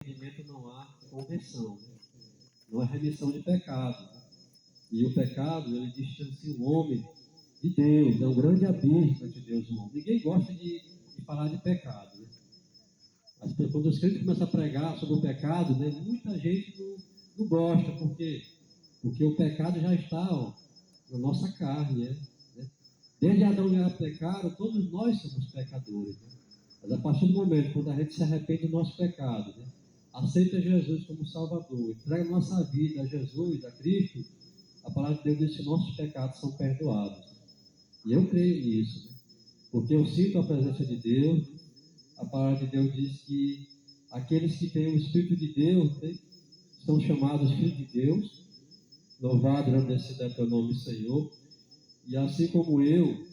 arrependimento não há conversão, né? Não há remissão de pecado, né? E o pecado, ele distancia o homem de Deus, é um grande abismo entre Deus e o homem. Ninguém gosta de falar de pecado, né? Quando os crentes começam a pregar sobre o pecado, né, muita gente não gosta, porque o pecado já está, ó, na nossa carne, né? Desde Adão e Eva pecaram, todos nós somos pecadores, né? Mas a partir do momento quando a gente se arrepende do nosso pecado, né, aceita Jesus como Salvador, entrega a nossa vida a Jesus, a Cristo, a palavra de Deus diz que nossos pecados são perdoados. E eu creio nisso, né? Porque eu sinto a presença de Deus. A palavra de Deus diz que aqueles que têm o Espírito de Deus, né, são chamados filhos de Deus. Louvado, agradecido é teu nome, Senhor. E assim como eu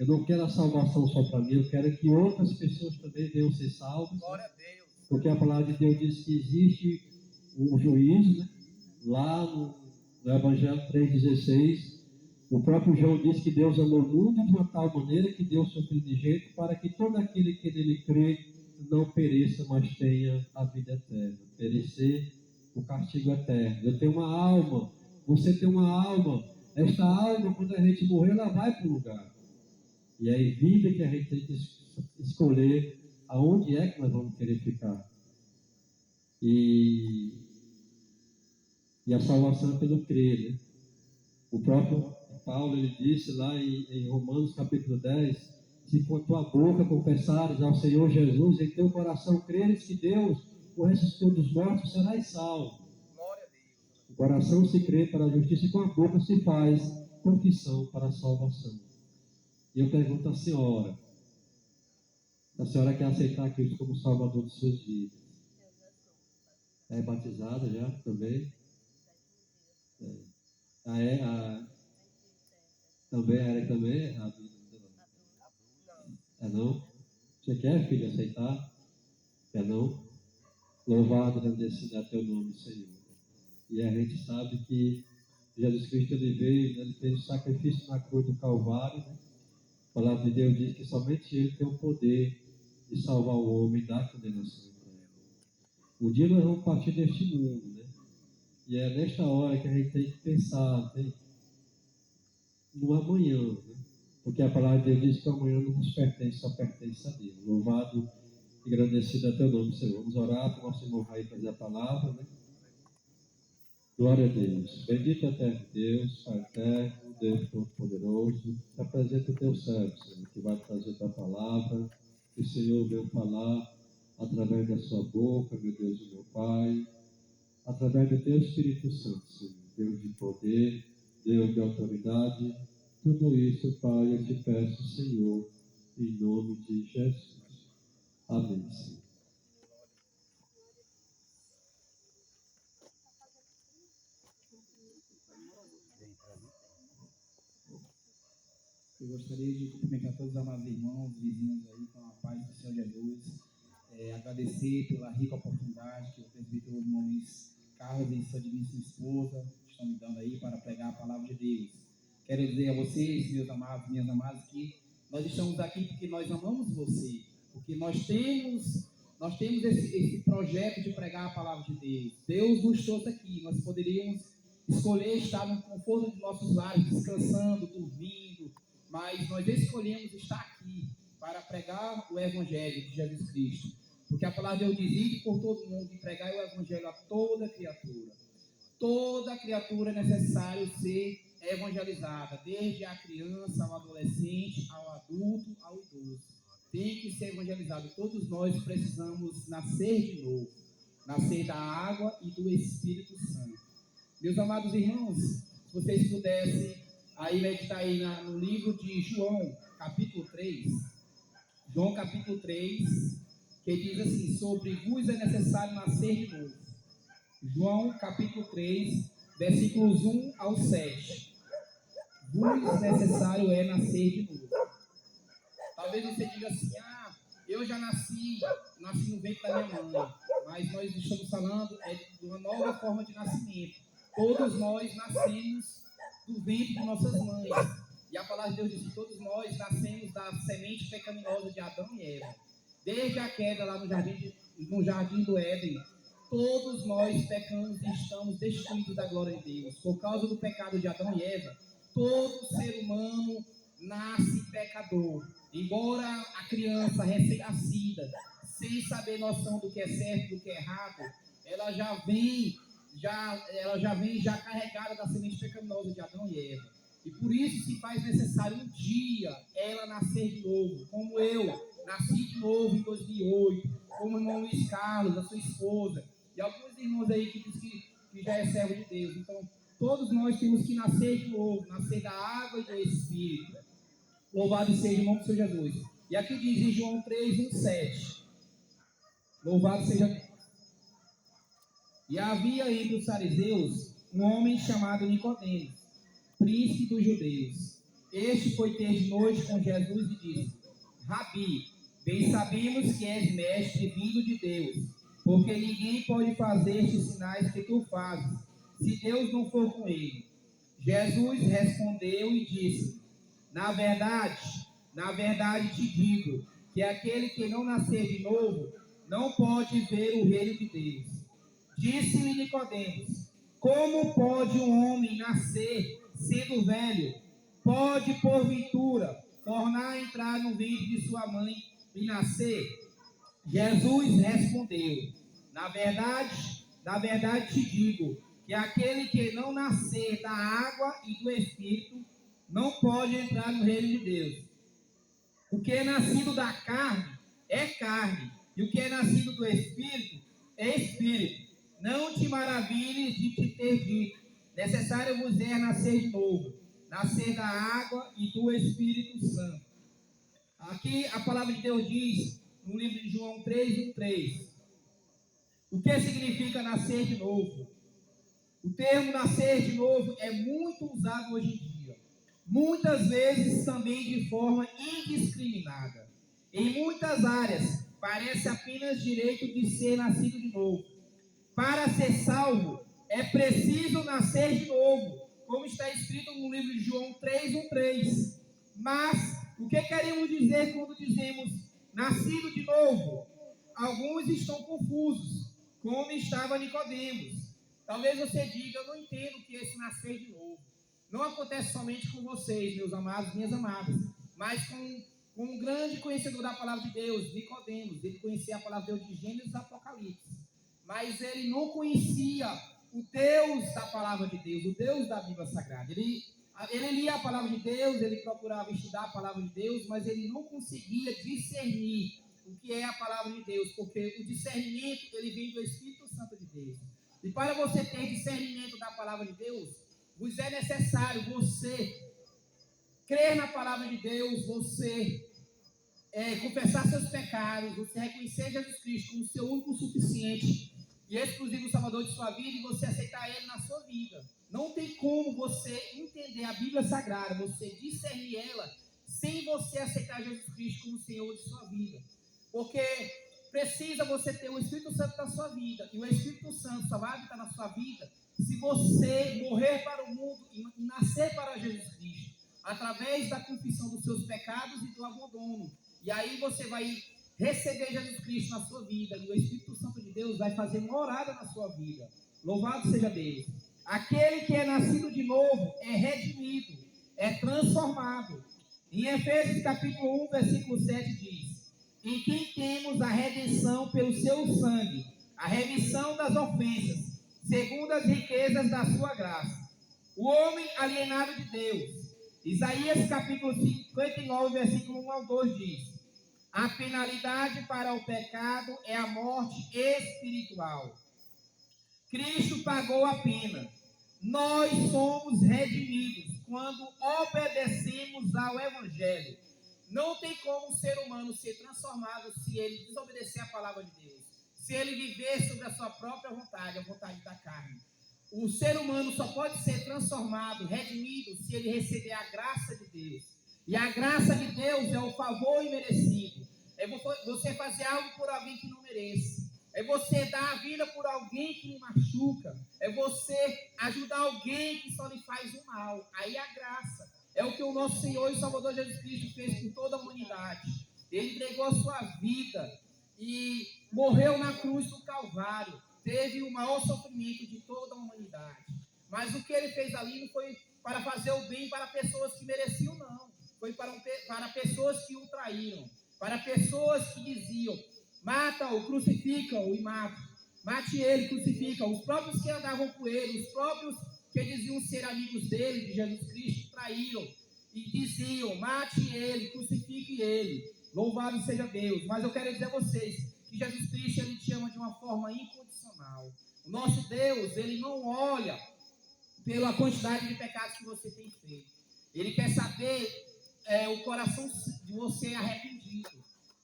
não quero a salvação só para mim, eu quero que outras pessoas também venham ser salvas. Glória a Deus. Porque a palavra de Deus diz que existe um juízo, né? Lá no Evangelho 3,16, o próprio João diz que Deus amou o mundo de uma tal maneira que deu o seu Filho de jeito para que todo aquele que nele crê não pereça, mas tenha a vida eterna. Perecer, o castigo eterno. Eu tenho uma alma, você tem uma alma. Esta alma, quando a gente morrer, ela vai para o lugar. E é em vida que a gente tem que escolher aonde é que nós vamos querer ficar. E a salvação é pelo crer, né? O próprio Paulo, ele disse lá em Romanos capítulo 10, se com a tua boca confessares ao Senhor Jesus, em teu coração creres que Deus o ressuscitou dos mortos, serás salvo. Glória a Deus. O coração se crê para a justiça e com a boca se faz confissão para a salvação. E eu pergunto à senhora, a senhora quer aceitar Cristo como Salvador de suas vidas? É batizada já também? Também, a Eric também? Não? Você quer, filho, aceitar? Quer não? Louvado, agradecido é teu nome, Senhor. E a gente sabe que Jesus Cristo, ele veio, ele fez o sacrifício na cruz do Calvário, né? A palavra de Deus diz que somente ele tem o poder de salvar o homem da condenação. Um dia nós vamos partir deste mundo, né? E é nesta hora que a gente tem que pensar, no amanhã, né? Porque a palavra de Deus diz que o amanhã não nos pertence, só pertence a Deus. Louvado e agradecido a teu nome, Senhor. Vamos orar para o nosso irmão Raí fazer a palavra, né? Glória a Deus. Bendito eterno Deus, Pai eterno, Deus Todo-Poderoso. Apresenta o teu servo, Senhor, que vai trazer a tua palavra. Que o Senhor veio falar através da sua boca, meu Deus e meu Pai, através do teu Espírito Santo, Senhor. Deus de poder, Deus de autoridade. Tudo isso, Pai, eu te peço, Senhor, em nome de Jesus. Amém, Senhor. Eu gostaria de cumprimentar todos os amados irmãos, vizinhos aí, com a paz do Senhor Jesus. Agradecer pela rica oportunidade que o presbítero irmão Luiz Carlos e sua digníssima esposa estão me dando aí para pregar a palavra de Deus. Quero dizer a vocês, meus amados, minhas amadas, que nós estamos aqui porque nós amamos você, porque nós temos esse projeto de pregar a palavra de Deus. Deus nos trouxe aqui, nós poderíamos escolher estar no conforto de nossos lares, descansando, dormindo, mas nós escolhemos estar aqui para pregar o Evangelho de Jesus Cristo, porque a palavra de Deus diz: ide por todo mundo e pregai o Evangelho a toda criatura. Toda criatura é necessário ser evangelizada, desde a criança, ao adolescente, ao adulto, ao idoso. Tem que ser evangelizado. Todos nós precisamos nascer de novo, nascer da água e do Espírito Santo. Meus amados irmãos, se vocês pudessem aí meditar aí no livro de João, capítulo 3. João, capítulo 3, que diz assim: sobre vos é necessário nascer de novo. João, capítulo 3, versículos 1 ao 7. Vos necessário é nascer de novo. Talvez você diga assim: eu já nasci no ventre da minha mãe. Mas nós estamos falando de uma nova forma de nascimento. Todos nós nascemos do ventre de nossas mães. E a palavra de Deus diz que todos nós nascemos da semente pecaminosa de Adão e Eva. Desde a queda lá no jardim do Éden, todos nós pecamos e estamos destituídos da glória de Deus. Por causa do pecado de Adão e Eva, todo ser humano nasce pecador. Embora a criança recém-nascida, sem saber noção do que é certo e do que é errado, ela já vem carregada da semente pecaminosa de Adão e Eva. E por isso se faz necessário um dia ela nascer de novo, como eu nasci de novo em 2008, como o irmão Luiz Carlos, a sua esposa, e alguns irmãos aí que dizem que já é servo de Deus. Então, todos nós temos que nascer de novo, nascer da água e do Espírito. Louvado seja o nome do Senhor Jesus. E aqui diz em João 3:27. Louvado seja Deus. E havia entre os fariseus um homem chamado Nicodemos, príncipe dos judeus. Este foi ter de noite com Jesus e disse: Rabi, bem sabemos que és mestre vindo de Deus, porque ninguém pode fazer estes sinais que tu fazes, se Deus não for com ele. Jesus respondeu e disse: Na verdade te digo, que aquele que não nascer de novo, não pode ver o reino de Deus. Disse-lhe Nicodemos: Como pode um homem nascer sendo velho? Pode, porventura, tornar a entrar no ventre de sua mãe e nascer? Jesus respondeu: Na verdade te digo, que aquele que não nascer da água e do Espírito, não pode entrar no reino de Deus. O que é nascido da carne, e o que é nascido do Espírito, é Espírito. Não te maravilhes de te ter dito: necessário vos é nascer de novo, nascer da água e do Espírito Santo. Aqui a palavra de Deus diz, no livro de João 3:3, o que significa nascer de novo. O termo nascer de novo é muito usado hoje em dia, muitas vezes também de forma indiscriminada. Em muitas áreas, parece apenas direito de ser nascido de novo. Para ser salvo, é preciso nascer de novo, como está escrito no livro de João 3:3. Mas, o que queremos dizer quando dizemos nascido de novo? Alguns estão confusos, como estava Nicodemos. Talvez você diga: eu não entendo o que é esse nascer de novo. Não acontece somente com vocês, meus amados, minhas amadas, mas com um grande conhecedor da palavra de Deus, Nicodemos. Ele conhecia a palavra de Deus de Gênesis e Apocalipse, mas ele não conhecia o Deus da palavra de Deus, o Deus da Bíblia Sagrada. Ele lia a palavra de Deus, ele procurava estudar a palavra de Deus, mas ele não conseguia discernir o que é a palavra de Deus, porque o discernimento ele vem do Espírito Santo de Deus. E para você ter discernimento da palavra de Deus, vos é necessário você crer na palavra de Deus, você confessar seus pecados, você reconhecer Jesus Cristo como seu único suficiente e exclusivo Salvador de sua vida, e você aceitar Ele na sua vida. Não tem como você entender a Bíblia Sagrada, você discernir ela, sem você aceitar Jesus Cristo como Senhor de sua vida. Porque precisa você ter o Espírito Santo na sua vida, e o Espírito Santo só vai habitar na sua vida se você morrer para o mundo e nascer para Jesus Cristo, através da confissão dos seus pecados e do abandono. E aí você vai receber Jesus Cristo na sua vida, e o Espírito Santo de Deus vai fazer morada na sua vida. Louvado seja Deus. Aquele que é nascido de novo é redimido, é transformado. Em Efésios capítulo 1, versículo 7 diz: em quem temos a redenção pelo seu sangue, a remissão das ofensas, segundo as riquezas da sua graça. O homem alienado de Deus. Isaías capítulo 59, versículo 1 ao 2 diz: a penalidade para o pecado é a morte espiritual. Cristo pagou a pena. Nós somos redimidos quando obedecemos ao Evangelho. Não tem como um ser humano ser transformado se ele desobedecer a palavra de Deus, se ele viver sobre a sua própria vontade, a vontade da carne. O ser humano só pode ser transformado, redimido, se ele receber a graça de Deus. E a graça de Deus é o favor imerecido. É você fazer algo por alguém que não merece. É você dar a vida por alguém que lhe machuca. É você ajudar alguém que só lhe faz o mal. Aí a graça é o que o nosso Senhor e Salvador Jesus Cristo fez por toda a humanidade. Ele entregou a sua vida e morreu na cruz do Calvário. teve o maior sofrimento de toda a humanidade. Mas o que ele fez ali não foi para fazer o bem para pessoas que mereciam, não. Foi para pessoas que o traíram, para pessoas que diziam: mata-o, crucifica-o e mata. Mate ele, crucifica. Os próprios que andavam com ele, os próprios que diziam ser amigos dele, de Jesus Cristo, traíram e diziam: mate ele, crucifique ele. Louvado seja Deus. Mas eu quero dizer a vocês que Jesus Cristo, ele te ama de uma forma incondicional. O nosso Deus, ele não olha pela quantidade de pecados que você tem feito. Ele quer saber o coração de você arrependido.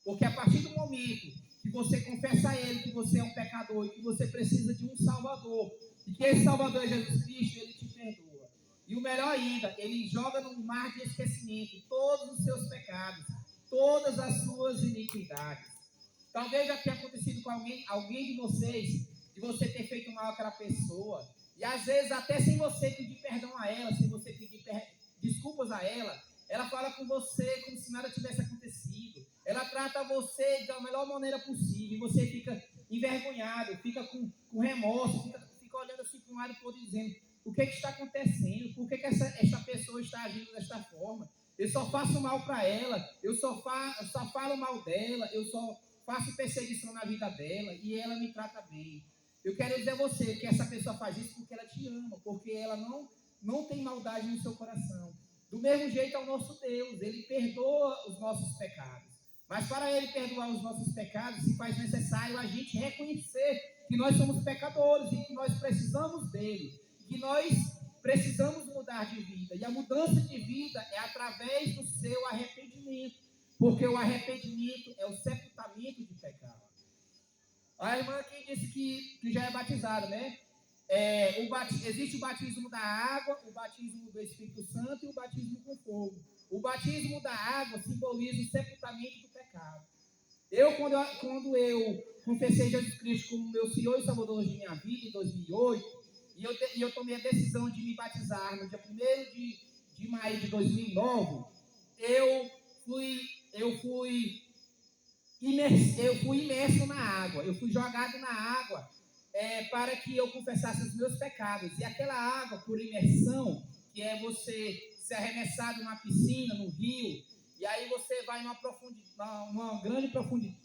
Porque a partir do momento que você confessa a Ele que você é um pecador e que você precisa de um Salvador, e que esse Salvador é Jesus Cristo, Ele te perdoa. E o melhor ainda, Ele joga no mar de esquecimento todos os seus pecados, todas as suas iniquidades. Talvez já tenha acontecido com alguém de vocês, de você ter feito mal àquela pessoa, e às vezes até sem você pedir perdão a ela, sem você pedir desculpas a ela fala com você como se nada tivesse acontecido. Ela trata você da melhor maneira possível, e você fica envergonhado, fica com remorso, fica olhando assim para um lado todo dizendo: o que está acontecendo? Por que essa pessoa está agindo desta forma? Eu só faço mal para ela, eu só falo mal dela, eu só faço perseguição na vida dela e ela me trata bem. Eu quero dizer a você que essa pessoa faz isso porque ela te ama, porque ela não tem maldade no seu coração. Do mesmo jeito é o nosso Deus, Ele perdoa os nossos pecados. Mas para Ele perdoar os nossos pecados, se faz necessário a gente reconhecer que nós somos pecadores e que nós precisamos dEle, que nós precisamos mudar de vida. E a mudança de vida é através do seu arrependimento, porque o arrependimento é o sepultamento de pecado. A irmã aqui disse que já é batizada, né? Existe o batismo da água, o batismo do Espírito Santo e o batismo com fogo. O batismo da água simboliza o sepultamento do pecado. Quando eu confessei Jesus Cristo como meu Senhor e Salvador de minha vida em 2008, e eu tomei a decisão de me batizar no dia 1º de maio de 2009, eu fui imerso na água, eu fui jogado na água para que eu confessasse os meus pecados. E aquela água por imersão, que é você ser arremessado numa piscina, num rio, e aí você vai numa grande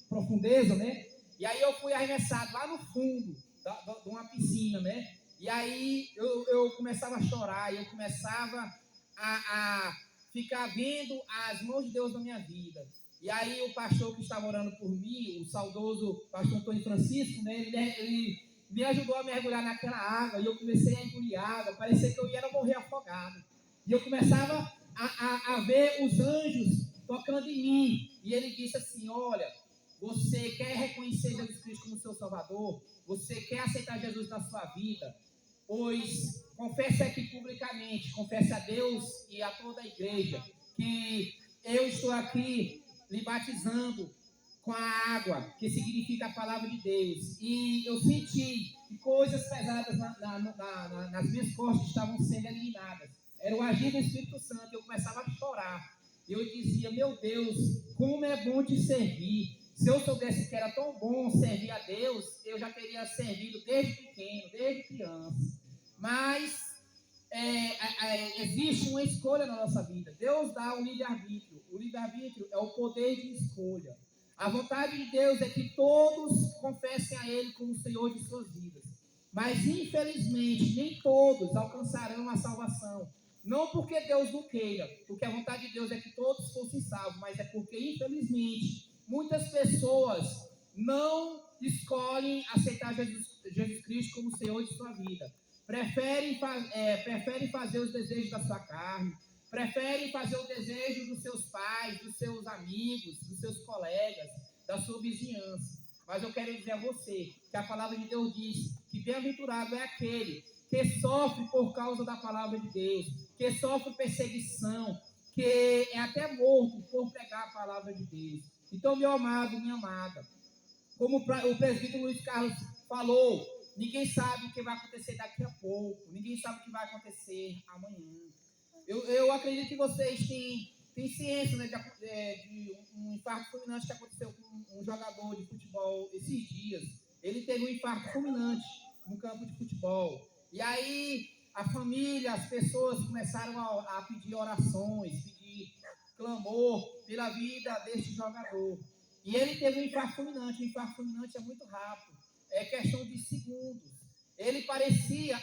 profundeza, né? E aí eu fui arremessado lá no fundo de uma piscina, né? E aí eu começava a chorar, eu começava a ficar vendo as mãos de Deus na minha vida. E aí o pastor que estava orando por mim, o saudoso pastor Antônio Francisco, né, ele me ajudou a mergulhar naquela água, e eu comecei a engolir água, parecia que eu ia morrer afogado. E eu começava a ver os anjos tocando em mim, e ele disse assim: olha, você quer reconhecer Jesus Cristo como seu Salvador? Você quer aceitar Jesus na sua vida? Pois confesse aqui publicamente, confesse a Deus e a toda a igreja que eu estou aqui lhe batizando com a água, que significa a palavra de Deus. E eu senti que coisas pesadas nas minhas costas estavam sendo eliminadas. Era o agir do Espírito Santo. Eu começava a chorar. Eu dizia: meu Deus, como é bom te servir. Se eu soubesse que era tão bom servir a Deus, eu já teria servido desde pequeno, desde criança. Mas existe uma escolha na nossa vida. Deus dá o livre-arbítrio. O livre-arbítrio é o poder de escolha. A vontade de Deus é que todos confessem a Ele como Senhor de suas vidas. Mas, infelizmente, nem todos alcançarão a salvação. Não porque Deus não queira, porque a vontade de Deus é que todos fossem salvos, mas é porque, infelizmente, muitas pessoas não escolhem aceitar Jesus Cristo como Senhor de sua vida. Preferem fazer os desejos da sua carne, preferem fazer o desejo dos seus pais, dos seus amigos, dos seus colegas, da sua vizinhança. Mas eu quero dizer a você que a palavra de Deus diz que bem-aventurado é aquele que sofre por causa da palavra de Deus, que sofre perseguição, que é até morto por pregar a palavra de Deus. Então, meu amado, minha amada, como o presbítero Luiz Carlos falou, ninguém sabe o que vai acontecer daqui a pouco, ninguém sabe o que vai acontecer amanhã. Eu acredito que vocês têm ciência, né, de um infarto fulminante que aconteceu com um jogador de futebol esses dias. ele teve um infarto fulminante no campo de futebol. E aí a família, as pessoas começaram a pedir orações, pedir clamor pela vida deste jogador. E ele teve um infarto fulminante. O infarto fulminante é muito rápido, é questão de segundos.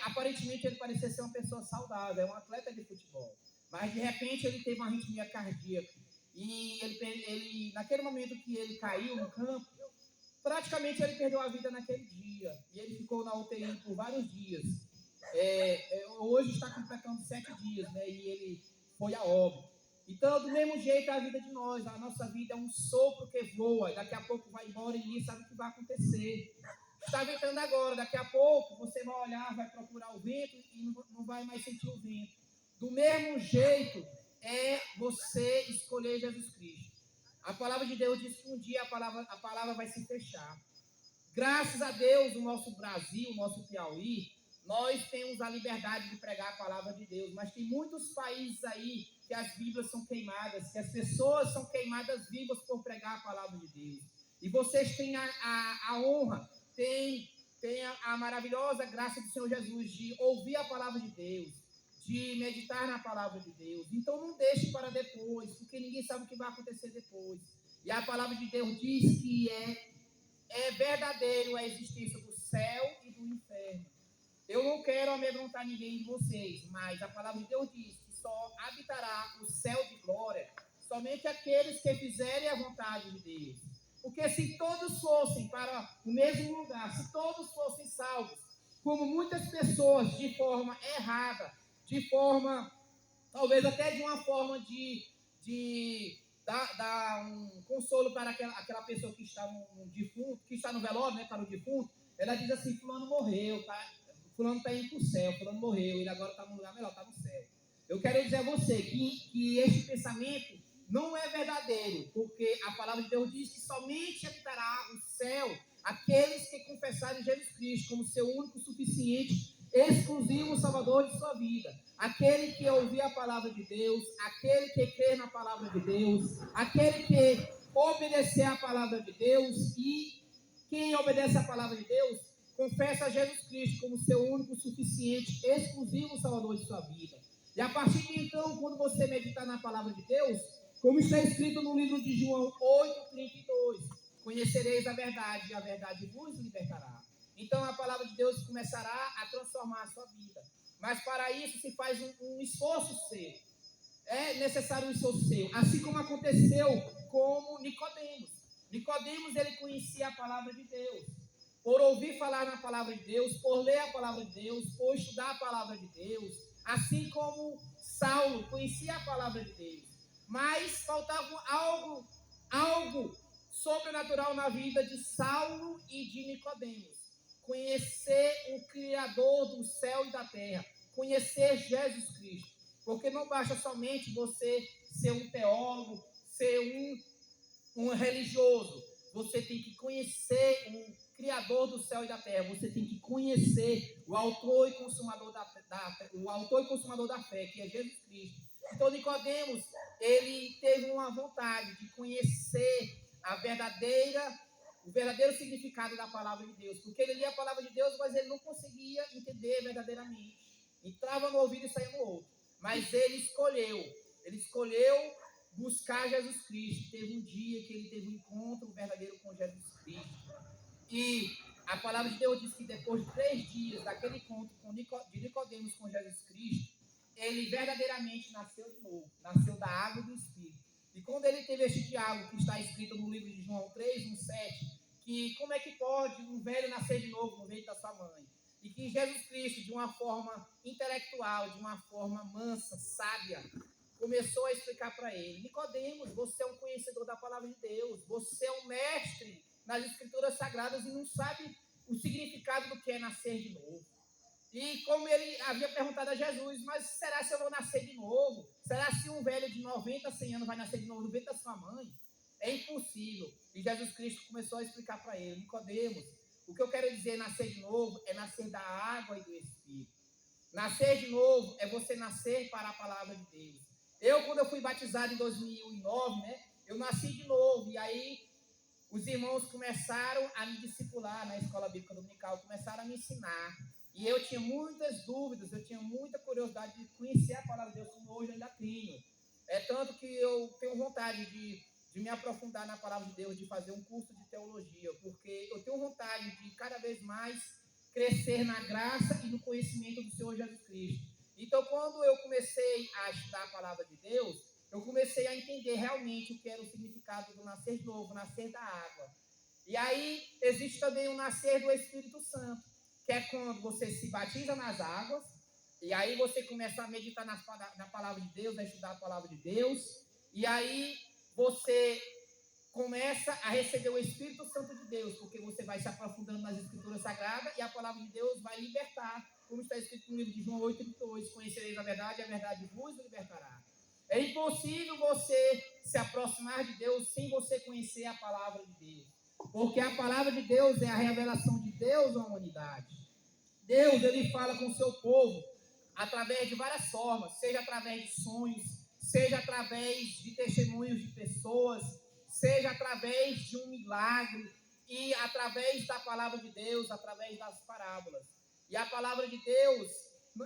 Aparentemente ele parecia ser uma pessoa saudável, é um atleta de futebol. Mas de repente ele teve uma arritmia cardíaca. E ele, naquele momento que ele caiu no campo, praticamente ele perdeu a vida naquele dia. E ele ficou na UTI por vários dias. Hoje está completando 7 dias, né? E ele foi a óbito. Então, do mesmo jeito, a vida de nós, a nossa vida é um sopro que voa, e daqui a pouco vai embora e ninguém sabe o que vai acontecer. Está ventando agora, daqui a pouco você vai olhar, vai procurar o vento e não vai mais sentir o vento. Do mesmo jeito é você escolher Jesus Cristo. A palavra de Deus diz que um dia a palavra vai se fechar. Graças a Deus, o nosso Brasil, o nosso Piauí, nós temos a liberdade de pregar a palavra de Deus, mas tem muitos países aí que as Bíblias são queimadas, que as pessoas são queimadas vivas por pregar a palavra de Deus. E vocês têm a honra, têm a maravilhosa graça do Senhor Jesus de ouvir a palavra de Deus, de meditar na palavra de Deus. Então não deixe para depois, porque ninguém sabe o que vai acontecer depois. E a palavra de Deus diz que é verdadeiro a existência do céu e do inferno. Eu não quero amedrontar ninguém de vocês, mas a palavra de Deus diz que só habitará o céu de glória somente aqueles que fizerem a vontade de Deus. Porque se todos fossem para o mesmo lugar, se todos fossem salvos, como muitas pessoas de forma errada, de forma, talvez até de uma forma de dar um consolo para aquela pessoa que está no defunto, que está no velório, né, para o defunto, ela diz assim: fulano morreu, tá? Fulano está indo para o céu, fulano morreu, ele agora está num lugar melhor, está no céu. Eu quero dizer a você que esse pensamento não é verdadeiro, porque a palavra de Deus diz que somente habitará o céu aqueles que confessarem Jesus Cristo como seu único, suficiente, exclusivo Salvador de sua vida. Aquele que ouvir a palavra de Deus, aquele que crer na palavra de Deus, aquele que obedecer a palavra de Deus. E quem obedece a palavra de Deus confessa a Jesus Cristo como seu único, suficiente, exclusivo Salvador de sua vida. E a partir de então, quando você meditar na palavra de Deus, como está escrito no livro de João 8:32, conhecereis a verdade e a verdade vos libertará. Então a palavra de Deus começará a transformar a sua vida. Mas para isso se faz um esforço seu. É necessário um esforço seu. Assim como aconteceu com Nicodemos. Nicodemos, ele conhecia a palavra de Deus. Por ouvir falar na palavra de Deus, por ler a palavra de Deus, por estudar a palavra de Deus. Assim como Saulo conhecia a palavra de Deus. Mas faltava algo sobrenatural na vida de Saulo e de Nicodemos. Conhecer o Criador do céu e da terra. Conhecer Jesus Cristo. Porque não basta somente você ser um teólogo, ser um religioso. Você tem que conhecer o Criador do céu e da terra. Você tem que conhecer o autor e consumador da fé, que é Jesus Cristo. Então Nicodemos, ele teve uma vontade de conhecer o verdadeiro significado da palavra de Deus. Porque ele lia a palavra de Deus, mas ele não conseguia entender verdadeiramente. Entrava no ouvido e saía no outro. Mas ele escolheu buscar Jesus Cristo. Teve um dia que ele teve um encontro verdadeiro com Jesus Cristo. E a palavra de Deus diz que depois de 3 dias daquele encontro de Nicodemos com Jesus Cristo, ele verdadeiramente nasceu de novo, nasceu da água e do Espírito. E quando ele teve este diálogo que está escrito no livro de João 3:7, que como é que pode um velho nascer de novo no ventre da sua mãe? E que Jesus Cristo, de uma forma intelectual, de uma forma mansa, sábia, começou a explicar para ele: Nicodemos, você é um conhecedor da palavra de Deus, você é um mestre nas escrituras sagradas e não sabe o significado do que é nascer de novo. E como ele havia perguntado a Jesus: mas será se eu vou nascer de novo? Será se um velho de 90, 100 anos vai nascer de novo no ventre da sua mãe? É impossível. E Jesus Cristo começou a explicar para ele: Nicodemos, o que eu quero dizer nascer de novo é nascer da água e do Espírito. Nascer de novo é você nascer para a palavra de Deus. Quando eu fui batizado em 2009, né, eu nasci de novo. E aí os irmãos começaram a me discipular na escola bíblica dominical, começaram a me ensinar. E eu tinha muitas dúvidas, eu tinha muita curiosidade de conhecer a palavra de Deus, como hoje eu ainda tenho. É tanto que eu tenho vontade de me aprofundar na palavra de Deus, de fazer um curso de teologia, porque eu tenho vontade de cada vez mais crescer na graça e no conhecimento do Senhor Jesus Cristo. Então, quando eu comecei a estudar a palavra de Deus, eu comecei a entender realmente o que era o significado do nascer de novo, nascer da água. E aí, existe também o nascer do Espírito Santo, que é quando você se batiza nas águas, e aí você começa a meditar na palavra de Deus, a estudar a palavra de Deus, e aí você começa a receber o Espírito Santo de Deus, porque você vai se aprofundando nas Escrituras Sagradas, e a palavra de Deus vai libertar, como está escrito no livro de João 8,32, conhecereis a verdade vos libertará. É impossível você se aproximar de Deus sem você conhecer a palavra de Deus, porque a palavra de Deus é a revelação de Deus à humanidade. Deus, ele fala com o seu povo através de várias formas, seja através de sonhos, seja através de testemunhos de pessoas, seja através de um milagre, e através da palavra de Deus, através das parábolas. E a palavra de Deus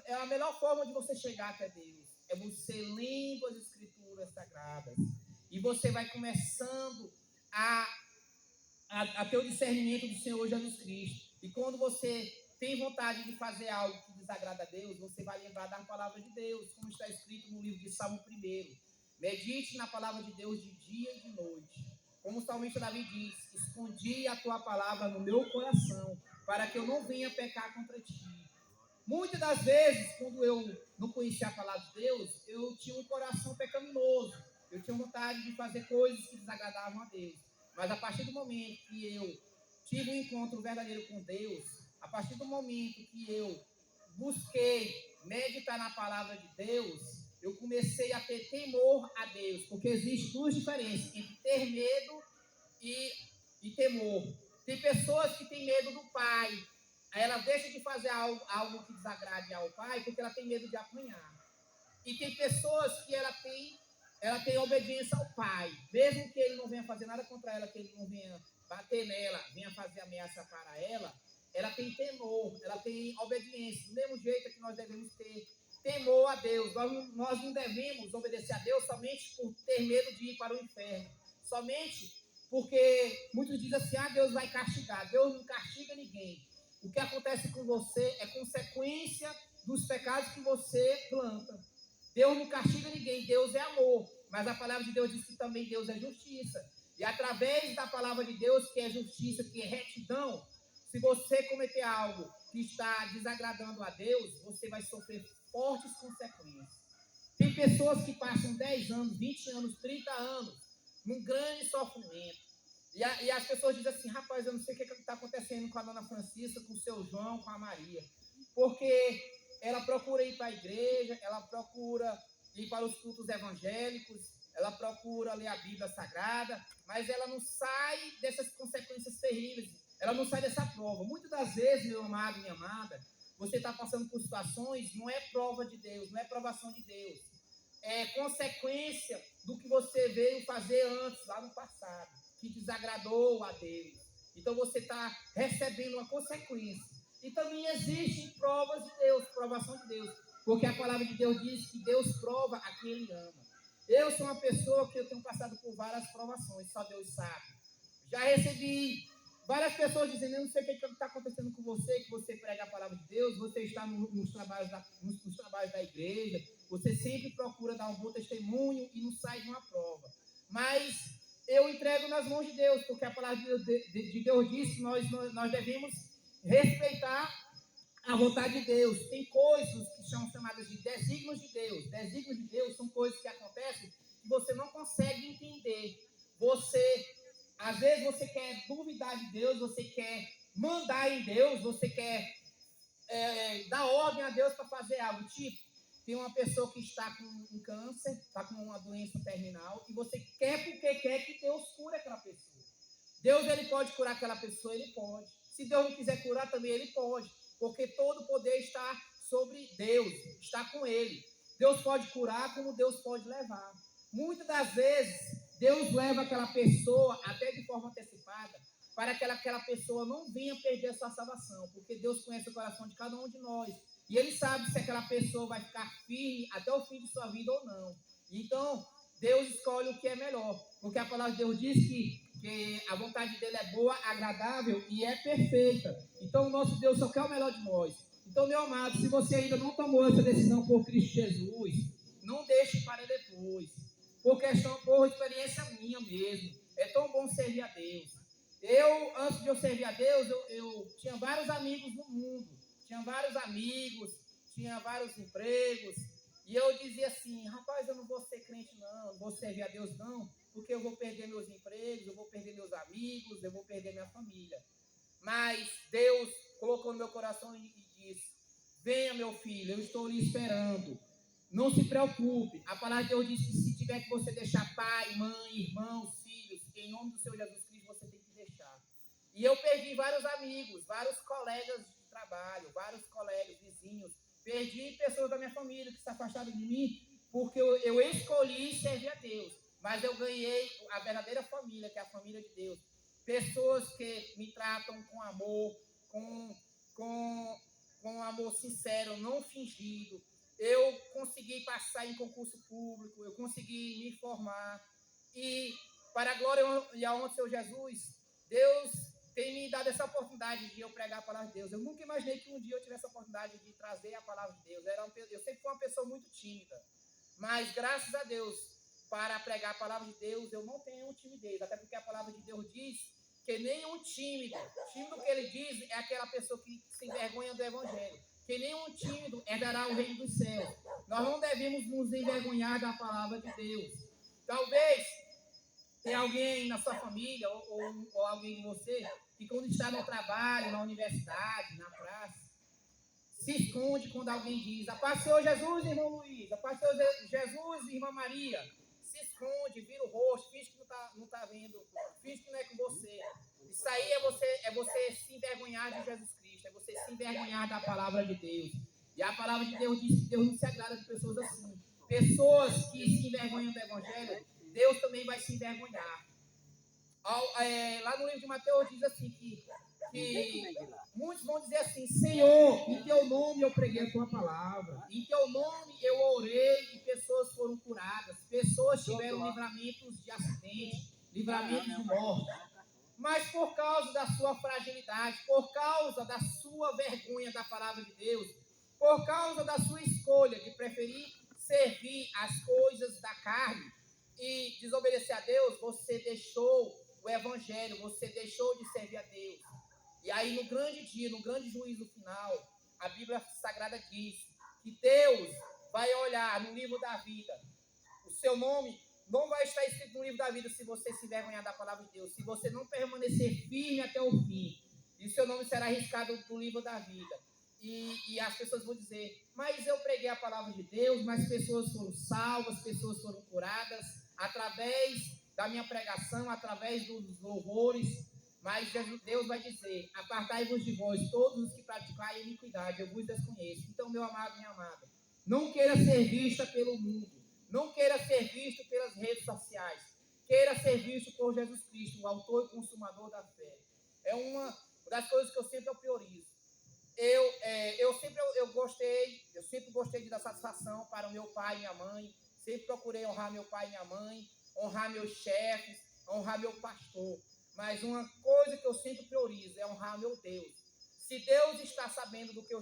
é a melhor forma de você chegar até Deus, é você lendo as Escrituras Sagradas, e você vai começando a ter o discernimento do Senhor Jesus Cristo. E quando você tem vontade de fazer algo que desagrada a Deus, você vai lembrar da palavra de Deus, como está escrito no livro de Salmo 1. Medite na palavra de Deus de dia e de noite. Como o salmista Davi diz, escondi a tua palavra no meu coração, para que eu não venha pecar contra ti. Muitas das vezes, quando eu não conhecia a palavra de Deus, eu tinha um coração pecaminoso. Eu tinha vontade de fazer coisas que desagradavam a Deus. Mas a partir do momento que eu tive um encontro verdadeiro com Deus, a partir do momento que eu busquei meditar na palavra de Deus, eu comecei a ter temor a Deus, porque existem duas diferenças entre ter medo e temor. Tem pessoas que têm medo do pai, aí ela deixa de fazer algo que desagrade ao pai, porque ela tem medo de apanhar. E tem pessoas que ela tem obediência ao pai, mesmo que ele não venha fazer nada contra ela, que ele não venha bater nela, venha fazer ameaça para ela tem temor, ela tem obediência. Do mesmo jeito que nós devemos ter temor a Deus. Nós não devemos obedecer a Deus somente por ter medo de ir para o inferno, somente porque muitos dizem assim, Deus vai castigar. Deus não castiga ninguém. O que acontece com você é consequência dos pecados que você planta. Deus não castiga ninguém, Deus é amor, mas a palavra de Deus diz que também Deus é justiça, e através da palavra de Deus, que é justiça, que é retidão, se você cometer algo que está desagradando a Deus, você vai sofrer fortes consequências. Tem pessoas que passam 10 anos, 20 anos, 30 anos, num grande sofrimento, e as pessoas dizem assim, rapaz, eu não sei o que está acontecendo com a dona Francisca, com o seu João, com a Maria, porque ela procura ir para a igreja, ela procura ir para os cultos evangélicos, ela procura ler a Bíblia Sagrada, mas ela não sai dessas consequências terríveis, ela não sai dessa prova. Muitas das vezes, meu amado, minha amada, você está passando por situações, não é prova de Deus, não é provação de Deus, é consequência do que você veio fazer antes, lá no passado, que desagradou a Deus. Então você está recebendo uma consequência. E também existem provas de Deus, provação de Deus, porque a palavra de Deus diz que Deus prova a quem Ele ama. Eu sou uma pessoa que eu tenho passado por várias provações, só Deus sabe. Já recebi várias pessoas dizendo, eu não sei o que está acontecendo com você, que você prega a palavra de Deus, você está nos trabalhos da igreja, você sempre procura dar um bom testemunho e não sai de uma prova. Mas eu entrego nas mãos de Deus, porque a palavra de Deus diz que nós devemos respeitar a vontade de Deus. Tem coisas que são chamadas de desígnios de Deus. Desígnios de Deus são coisas que acontecem que você não consegue entender. Às vezes você quer duvidar de Deus, você quer mandar em Deus, você quer dar ordem a Deus para fazer algo. Tipo, tem uma pessoa que está com um câncer, está com uma doença terminal, e você quer porque quer que Deus cure aquela pessoa. Deus, ele pode curar aquela pessoa, ele pode. Se Deus não quiser curar, também ele pode, porque todo o poder está sobre Deus, está com ele. Deus pode curar como Deus pode levar. Muitas das vezes, Deus leva aquela pessoa até de forma antecipada para que aquela pessoa não venha perder a sua salvação, porque Deus conhece o coração de cada um de nós. E Ele sabe se aquela pessoa vai ficar firme até o fim de sua vida ou não. Então, Deus escolhe o que é melhor, porque a palavra de Deus diz que a vontade dele é boa, agradável e é perfeita. Então, o nosso Deus só quer o melhor de nós. Então, meu amado, se você ainda não tomou essa decisão por Cristo Jesus, não deixe para depois, por experiência minha mesmo. É tão bom servir a Deus. Antes de eu servir a Deus, eu tinha vários amigos no mundo, tinha vários amigos, tinha vários empregos, e eu dizia assim, rapaz, eu não vou ser crente não vou servir a Deus não, porque eu vou perder meus empregos, eu vou perder meus amigos, eu vou perder minha família. Mas Deus colocou no meu coração e disse, venha meu filho, eu estou lhe esperando. Não se preocupe. A palavra de Deus diz que se tiver que você deixar pai, mãe, irmãos, filhos, em nome do Senhor Jesus Cristo, você tem que deixar. E eu perdi vários amigos, vários colegas de trabalho, vários colegas, vizinhos. Perdi pessoas da minha família que se afastaram de mim, porque eu escolhi servir a Deus. Mas eu ganhei a verdadeira família, que é a família de Deus. Pessoas que me tratam com amor, com amor sincero, não fingido. Eu consegui passar em concurso público, eu consegui me formar. E, para a glória e a honra do Senhor Jesus, Deus tem me dado essa oportunidade de eu pregar a palavra de Deus. Eu nunca imaginei que um dia eu tivesse a oportunidade de trazer a palavra de Deus. Eu sempre fui uma pessoa muito tímida. Mas, graças a Deus, para pregar a palavra de Deus, eu não tenho timidez. Até porque a palavra de Deus diz que nenhum tímido que ele diz é aquela pessoa que se envergonha do evangelho. Que nenhum tímido herdará o reino dos céus. Nós não devemos nos envergonhar da palavra de Deus. Talvez tenha alguém na sua família ou alguém em você que quando está no trabalho, na universidade, na praça, se esconde quando alguém diz, a paz do Senhor Jesus, irmão Luiz, a paz do Senhor Jesus, irmã Maria. Se esconde, vira o rosto, finge que não tá vendo, finge que não é com você. Isso aí é você se envergonhar de Jesus Cristo, é você se envergonhar da palavra de Deus. E a palavra de Deus diz que Deus não se agrada de pessoas assim. Pessoas que se envergonham do evangelho, Deus também vai se envergonhar. Lá no livro de Mateus diz assim que muitos vão dizer assim, Senhor, em teu nome eu preguei a tua palavra, em teu nome eu orei e pessoas foram curadas, pessoas tiveram livramentos de acidente, livramentos de morte. Mas por causa da sua fragilidade, por causa da sua vergonha da palavra de Deus, por causa da sua escolha de preferir servir as coisas da carne e desobedecer a Deus, você deixou o evangelho, você deixou de servir a Deus. E aí no grande dia, no grande juízo final, a Bíblia Sagrada diz que Deus vai olhar no livro da vida. O seu nome não vai estar escrito no livro da vida se você se envergonhar da palavra de Deus, se você não permanecer firme até o fim. E o seu nome será arriscado no livro da vida. E as pessoas vão dizer, mas eu preguei a palavra de Deus, mas pessoas foram salvas, pessoas foram curadas, através da minha pregação, através dos louvores. Mas Deus vai dizer, apartai-vos de vós, todos os que praticai iniquidade, eu vos desconheço. Então, meu amado, minha amada, não queira ser vista pelo mundo, não queira ser visto pelas redes sociais, queira ser visto por Jesus Cristo, o autor e consumador da fé. É uma das coisas que eu sempre priorizo. Eu sempre gostei de dar satisfação para o meu pai e minha mãe, sempre procurei honrar meu pai e minha mãe, honrar meus chefes, honrar meu pastor. Mas uma coisa que eu sempre priorizo é honrar meu Deus. Se Deus está sabendo do que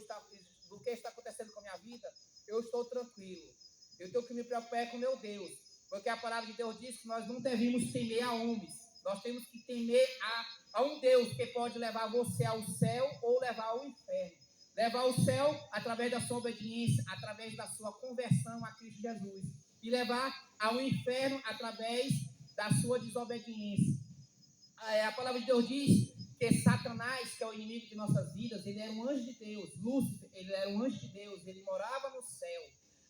está acontecendo com a minha vida, eu estou tranquilo. Eu tenho que me preocupar com meu Deus. Porque a palavra de Deus diz que nós não devemos temer a homens. Nós temos que temer a um Deus que pode levar você ao céu ou levar ao inferno. Levar ao céu através da sua obediência, através da sua conversão a Cristo Jesus. E levar ao inferno através da sua desobediência. A palavra de Deus diz que Satanás, que é o inimigo de nossas vidas, ele era um anjo de Deus. Lúcifer, ele era um anjo de Deus, ele morava no céu.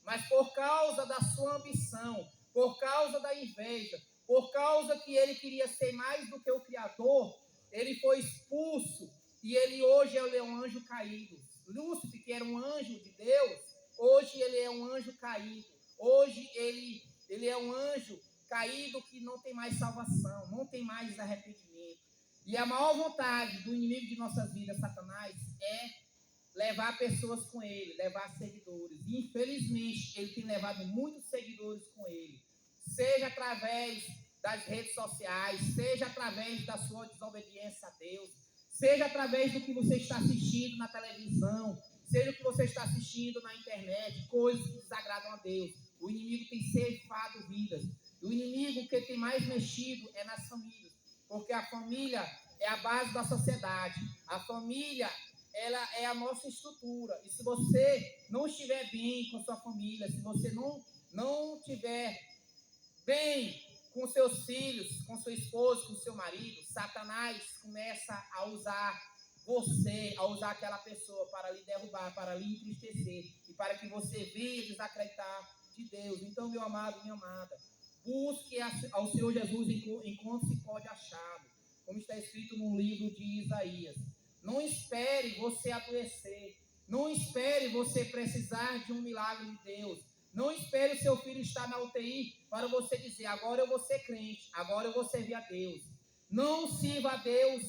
Mas por causa da sua ambição, por causa da inveja, por causa que ele queria ser mais do que o Criador, ele foi expulso e hoje é um anjo caído. Lúcifer, que era um anjo de Deus, hoje ele é um anjo caído. Hoje ele é um anjo caído que não tem mais salvação, não tem mais arrependimento. E a maior vontade do inimigo de nossas vidas, Satanás, é levar pessoas com ele, levar seguidores. E, infelizmente, ele tem levado muitos seguidores com ele. Seja através das redes sociais, seja através da sua desobediência a Deus, seja através do que você está assistindo na televisão, seja o que você está assistindo na internet, coisas que desagradam a Deus. O inimigo tem ceifado vidas. O inimigo que tem mais mexido é nas famílias, porque a família é a base da sociedade. A família, ela é a nossa estrutura. E se você não estiver bem com sua família, se você não estiver bem com seus filhos, com sua esposa, com seu marido, Satanás começa a usar você, a usar aquela pessoa para lhe derrubar, para lhe entristecer e para que você venha desacreditar de Deus. Então, meu amado, minha amada, busque ao Senhor Jesus enquanto se pode achá-lo, como está escrito no livro de Isaías. Não espere você adoecer, não espere você precisar de um milagre de Deus. Não espere o seu filho estar na UTI para você dizer, agora eu vou ser crente, agora eu vou servir a Deus. Não sirva a Deus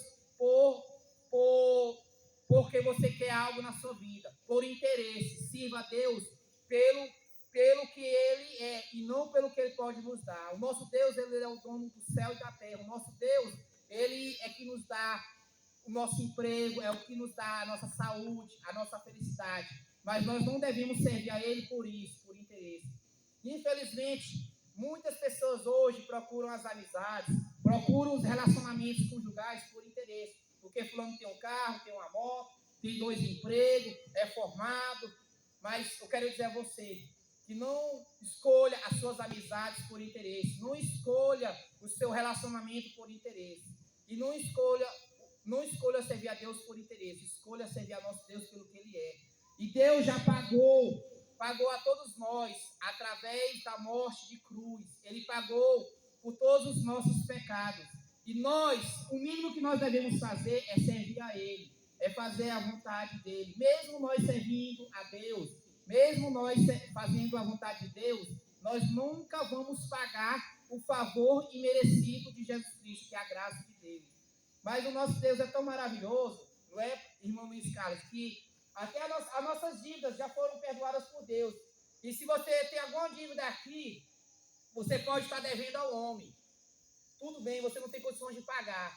porque você quer algo na sua vida, por interesse. Sirva a Deus pelo que Ele é e não pelo que Ele pode nos dar. O nosso Deus, Ele é o dono do céu e da terra. O nosso Deus, Ele é que nos dá o nosso emprego, é o que nos dá a nossa saúde, a nossa felicidade. Mas nós não devemos servir a Ele por isso, por interesse. Infelizmente, muitas pessoas hoje procuram as amizades, procuram os relacionamentos conjugais por interesse. Porque fulano tem um carro, tem uma moto, tem 2 empregos, é formado. Mas eu quero dizer a você que não escolha as suas amizades por interesse. Não escolha o seu relacionamento por interesse. E não escolha servir a Deus por interesse. Escolha servir a nosso Deus pelo que Ele é. E Deus já pagou a todos nós, através da morte de cruz. Ele pagou por todos os nossos pecados. E nós, o mínimo que nós devemos fazer é servir a Ele, é fazer a vontade dEle. Mesmo nós servindo a Deus, mesmo nós fazendo a vontade de Deus, nós nunca vamos pagar o favor imerecido de Jesus Cristo, que é a graça de Deus. Mas o nosso Deus é tão maravilhoso, não é, irmão Luiz Carlos, que até as nossas dívidas já foram perdoadas por Deus. E se você tem alguma dívida aqui, você pode estar devendo ao homem. Tudo bem, você não tem condições de pagar.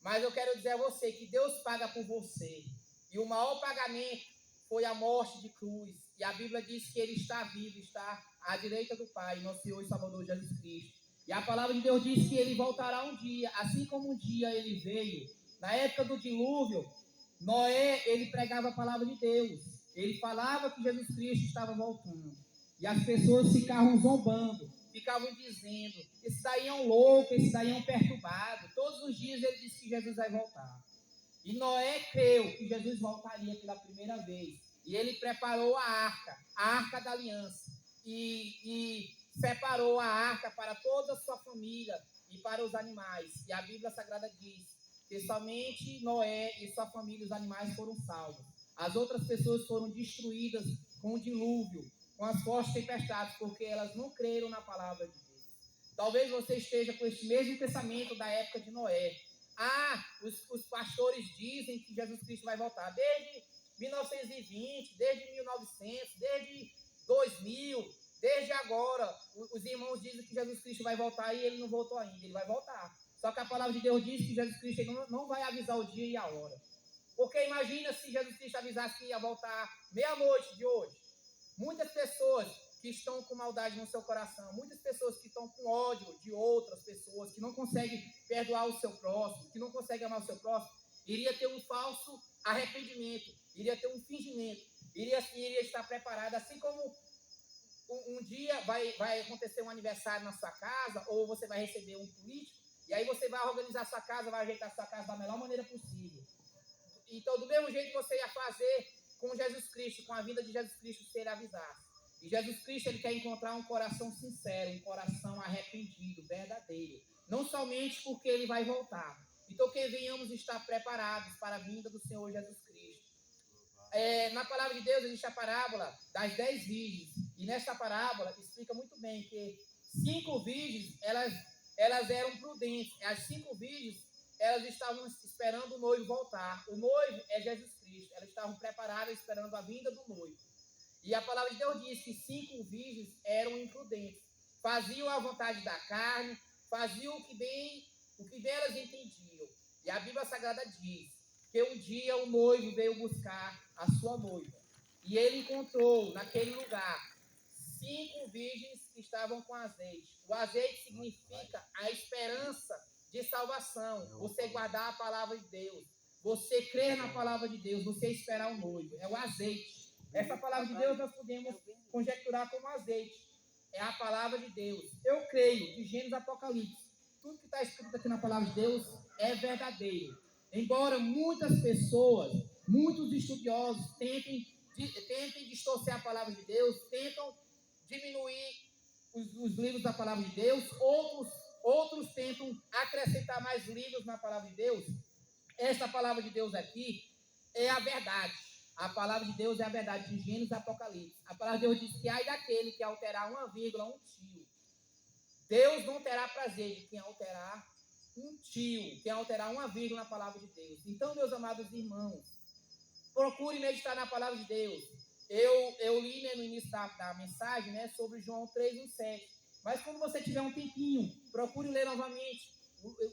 Mas eu quero dizer a você que Deus paga por você. E o maior pagamento foi a morte de cruz. E a Bíblia diz que Ele está vivo, está à direita do Pai, nosso Senhor e Salvador Jesus Cristo. E a palavra de Deus diz que Ele voltará um dia, assim como um dia Ele veio. Na época do dilúvio, Noé, ele pregava a palavra de Deus. Ele falava que Jesus Cristo estava voltando. E as pessoas ficavam zombando, ficavam dizendo, esses daí é um louco, esses daí é um perturbado. Todos os dias ele disse que Jesus vai voltar. E Noé creu que Jesus voltaria pela primeira vez. E ele preparou a arca da aliança. E separou a arca para toda a sua família e para os animais. E a Bíblia Sagrada diz que somente Noé e sua família, os animais, foram salvos. As outras pessoas foram destruídas com o dilúvio, com as fortes tempestades, porque elas não creram na palavra de Deus. Talvez você esteja com esse mesmo pensamento da época de Noé. Os pastores dizem que Jesus Cristo vai voltar desde 1920, desde 1900, desde 2000, desde agora. Os irmãos dizem que Jesus Cristo vai voltar e ele não voltou ainda, ele vai voltar. Só que a palavra de Deus diz que Jesus Cristo não vai avisar o dia e a hora. Porque imagina se Jesus Cristo avisasse que ia voltar meia-noite de hoje. Muitas pessoas que estão com maldade no seu coração, muitas pessoas que estão com ódio de outras pessoas, que não conseguem perdoar o seu próximo, que não conseguem amar o seu próximo, iria ter um falso arrependimento, iria ter um fingimento, iria estar preparado, assim como um dia vai acontecer um aniversário na sua casa, ou você vai receber um político, e aí você vai organizar a sua casa, vai ajeitar a sua casa da melhor maneira possível. Então, do mesmo jeito que você ia fazer com Jesus Cristo, com a vida de Jesus Cristo, se ele avisasse. E Jesus Cristo, ele quer encontrar um coração sincero, um coração arrependido, verdadeiro. Não somente porque ele vai voltar. Então, que venhamos estar preparados para a vinda do Senhor Jesus Cristo. Na palavra de Deus existe a parábola das 10 virgens. E nessa parábola explica muito bem que 5 virgens, elas eram prudentes. As 5 virgens, elas estavam esperando o noivo voltar. O noivo é Jesus Cristo. Elas estavam preparadas esperando a vinda do noivo. E a palavra de Deus diz que 5 virgens eram imprudentes. Faziam a vontade da carne, faziam o que bem elas entendiam. E a Bíblia Sagrada diz que um dia o noivo veio buscar a sua noiva. E ele encontrou naquele lugar 5 virgens que estavam com azeite. O azeite significa a esperança de salvação. Você guardar a palavra de Deus. Você crer na palavra de Deus. Você esperar o noivo. É o azeite. Essa palavra de Deus nós podemos conjecturar como azeite. É a palavra de Deus. Eu creio, de Gênesis a Apocalipse, tudo que está escrito aqui na palavra de Deus é verdadeiro. Embora muitas pessoas, muitos estudiosos tentem distorcer a palavra de Deus, tentam diminuir os livros da palavra de Deus, outros tentam acrescentar mais livros na palavra de Deus. Essa palavra de Deus aqui é a verdade. A palavra de Deus é a verdade, de Gênesis e Apocalipse. A palavra de Deus diz que ai daquele que alterar uma vírgula, um tio. Deus não terá prazer de quem alterar um tio, quem alterar uma vírgula na palavra de Deus. Então, meus amados irmãos, procure meditar na palavra de Deus. Eu li, no início da mensagem, sobre João 3:1-7. Mas quando você tiver um tempinho, procure ler novamente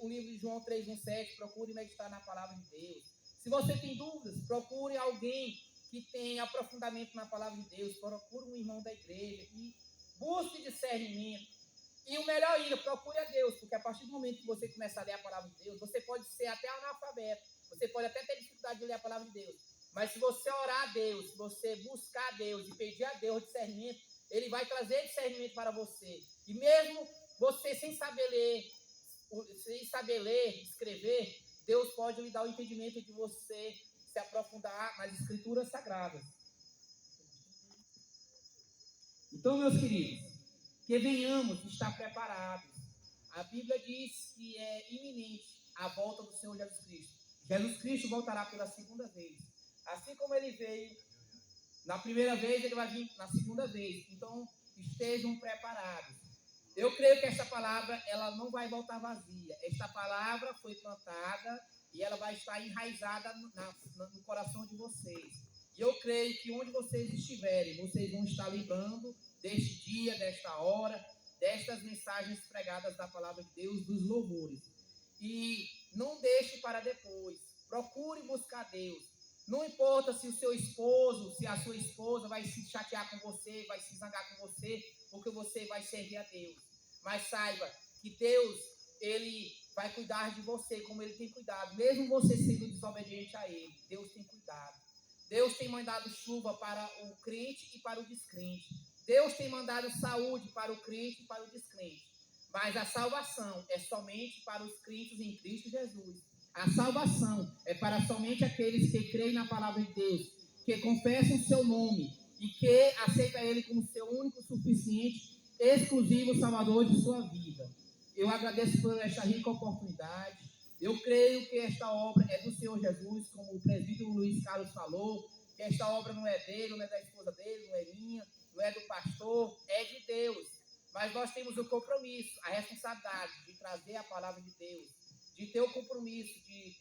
o livro de João 3:1-7. Procure meditar na palavra de Deus. Se você tem dúvidas, procure alguém que tenha aprofundamento na palavra de Deus. Procure um irmão da igreja e busque discernimento. E o melhor ainda, procure a Deus, porque a partir do momento que você começa a ler a palavra de Deus, você pode ser até analfabeto, você pode até ter dificuldade de ler a palavra de Deus. Mas se você orar a Deus, se você buscar a Deus e pedir a Deus discernimento, Ele vai trazer discernimento para você. E mesmo você sem saber ler, escrever, Deus pode lhe dar o entendimento de você se aprofundar nas Escrituras Sagradas. Então, meus queridos, que venhamos estar preparados. A Bíblia diz que é iminente a volta do Senhor Jesus Cristo. Jesus Cristo voltará pela segunda vez. Assim como Ele veio na primeira vez, Ele vai vir na segunda vez. Então, estejam preparados. Eu creio que essa palavra ela não vai voltar vazia. Esta palavra foi plantada e ela vai estar enraizada no coração de vocês. E eu creio que onde vocês estiverem, vocês vão estar lembrando deste dia, desta hora, destas mensagens pregadas da palavra de Deus, dos louvores. E não deixe para depois. Procure buscar Deus. Não importa se o seu esposo, se a sua esposa vai se chatear com você, vai se zangar com você, porque você vai servir a Deus. Mas saiba que Deus, Ele vai cuidar de você como Ele tem cuidado. Mesmo você sendo desobediente a Ele, Deus tem cuidado. Deus tem mandado chuva para o crente e para o descrente. Deus tem mandado saúde para o crente e para o descrente. Mas a salvação é somente para os crentes em Cristo Jesus. A salvação é para somente aqueles que creem na palavra de Deus, que confessam o seu nome e que aceitam Ele como seu único, suficiente, exclusivo Salvador de sua vida. Eu agradeço por esta rica oportunidade. Eu creio que esta obra é do Senhor Jesus, como o presbítero Luiz Carlos falou, que esta obra não é dele, não é da esposa dele, não é minha, não é do pastor, é de Deus. Mas nós temos o compromisso, a responsabilidade de trazer a palavra de Deus, de ter o compromisso de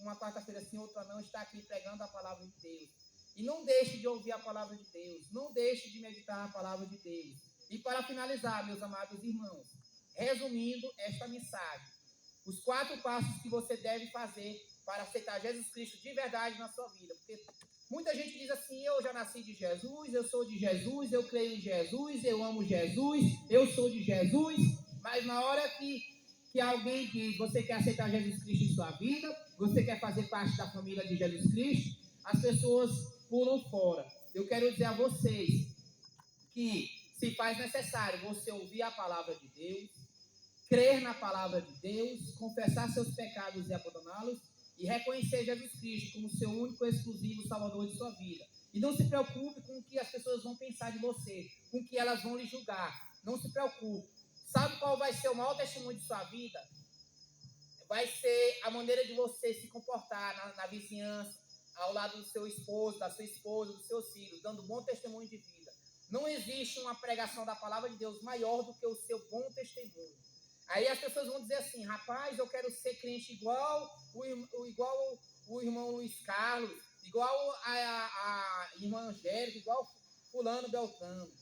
uma quarta-feira sim, outra não, estar aqui pregando a palavra de Deus. E não deixe de ouvir a palavra de Deus, não deixe de meditar a palavra de Deus. E para finalizar, meus amados irmãos, resumindo esta mensagem, os 4 passos que você deve fazer para aceitar Jesus Cristo de verdade na sua vida. Porque muita gente diz assim, eu já nasci de Jesus, eu sou de Jesus, eu creio em Jesus, eu amo Jesus, eu sou de Jesus. Mas na hora que alguém diz, você quer aceitar Jesus Cristo em sua vida, você quer fazer parte da família de Jesus Cristo, as pessoas pulam fora. Eu quero dizer a vocês que se faz necessário você ouvir a palavra de Deus, crer na palavra de Deus, confessar seus pecados e abandoná-los, e reconhecer Jesus Cristo como seu único e exclusivo Salvador de sua vida. E não se preocupe com o que as pessoas vão pensar de você, com o que elas vão lhe julgar. Não se preocupe. Sabe qual vai ser o maior testemunho de sua vida? Vai ser a maneira de você se comportar na vizinhança, ao lado do seu esposo, da sua esposa, dos seus filhos, dando bom testemunho de vida. Não existe uma pregação da palavra de Deus maior do que o seu bom testemunho. Aí as pessoas vão dizer assim, rapaz, eu quero ser crente igual o irmão Luiz Carlos, igual a irmã Angélica, igual fulano Beltrano.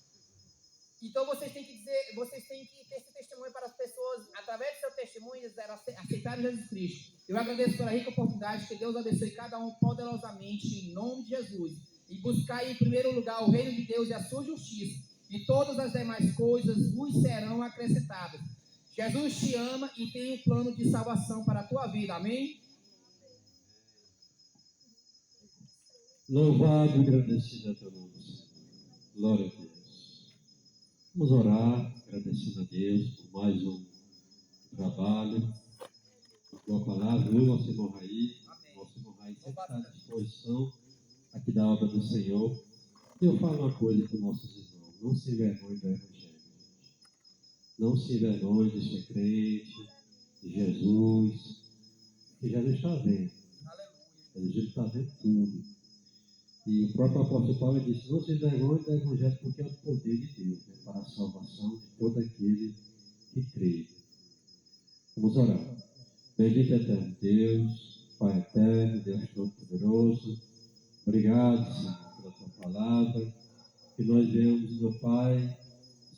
Então vocês têm que ter esse testemunho para as pessoas, através do seu testemunho, eles aceitarem Jesus Cristo. Eu agradeço pela rica oportunidade, que Deus abençoe cada um poderosamente, em nome de Jesus. E buscar em primeiro lugar o reino de Deus e a sua justiça, e todas as demais coisas vos serão acrescentadas. Jesus te ama e tem um plano de salvação para a tua vida, amém? Louvado e agradecido a teu nome, Senhor. Glória a Deus. Vamos orar, agradecendo a Deus por mais um trabalho, por tua palavra, viu, nosso irmão Raí? Nosso irmão Raí sempre está à disposição aqui da obra do Senhor. E eu falo uma coisa para os nossos irmãos: não se envergonhe do Evangelho. Não se envergonhe de ser crente, de Jesus, que Jesus está vendo. Jesus está vendo tudo. E o próprio apóstolo Paulo disse: não se envergonhe do Evangelho, porque é o poder de Deus, né, para a salvação de todo aquele que crê. Vamos orar. Bendito eterno Deus, Pai eterno, Deus Todo-Poderoso, obrigado, Senhor, pela tua palavra, que nós venhamos, meu Pai,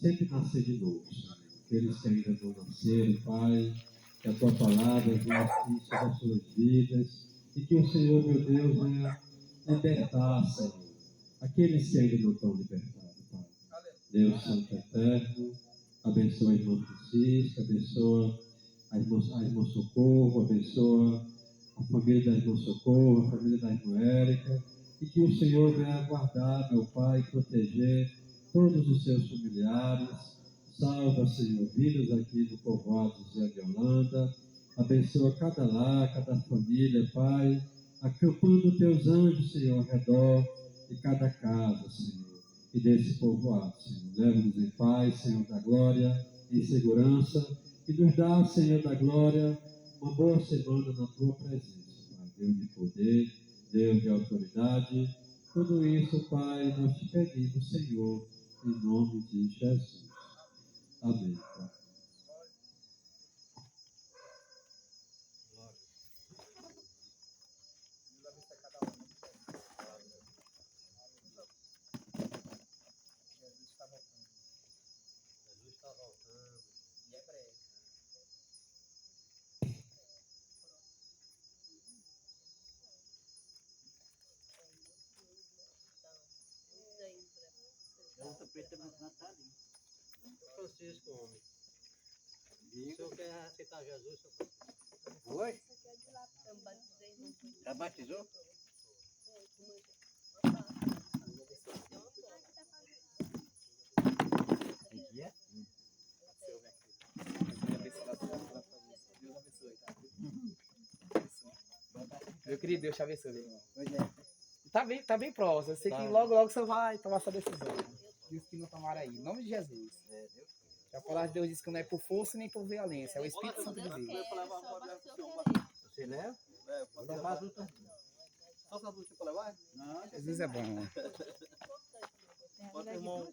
sempre nascer de novo, Senhor. Aqueles que ainda não nasceram, Pai, que a tua palavra venha aqui sobre as suas vidas, e que o Senhor, meu Deus, venha libertar, Senhor, aqueles que ainda não estão libertados, Pai. Deus Santo Eterno, abençoa a irmã Francisca, abençoa a irmã Socorro, abençoa a família da irmã Socorro, a família da irmã Érica, e que o Senhor venha guardar, meu Pai, proteger todos os seus familiares. Salva, Senhor, vidas aqui do povoado Zé de Holanda. Abençoa cada lar, cada família, Pai, acampando teus anjos, Senhor, ao redor de cada casa, Senhor, e desse povoado, Senhor. Leva-nos em paz, Senhor da glória, em segurança, e nos dá, Senhor da glória, uma boa semana na tua presença, Pai. Deus de poder, Deus de autoridade, tudo isso, Pai, nós te pedimos, Senhor, em nome de Jesus. Amém, Pai. Jesus está voltando. E é breve. Francisco, homem. O senhor quer aceitar Jesus, senhor? Oi? Já batizou? Meu querido, Deus te abençoe, irmão. Pois é. Tá bem próximo. Eu sei que logo você vai tomar essa decisão. E os que não tomaram aí. Em nome de Jesus. A palavra de Deus diz que não é por força nem por violência. É o Espírito Santo de Deus. Você leva? Vou levar as outras. Só as outras para levar? Jesus é bom. Bota o irmão.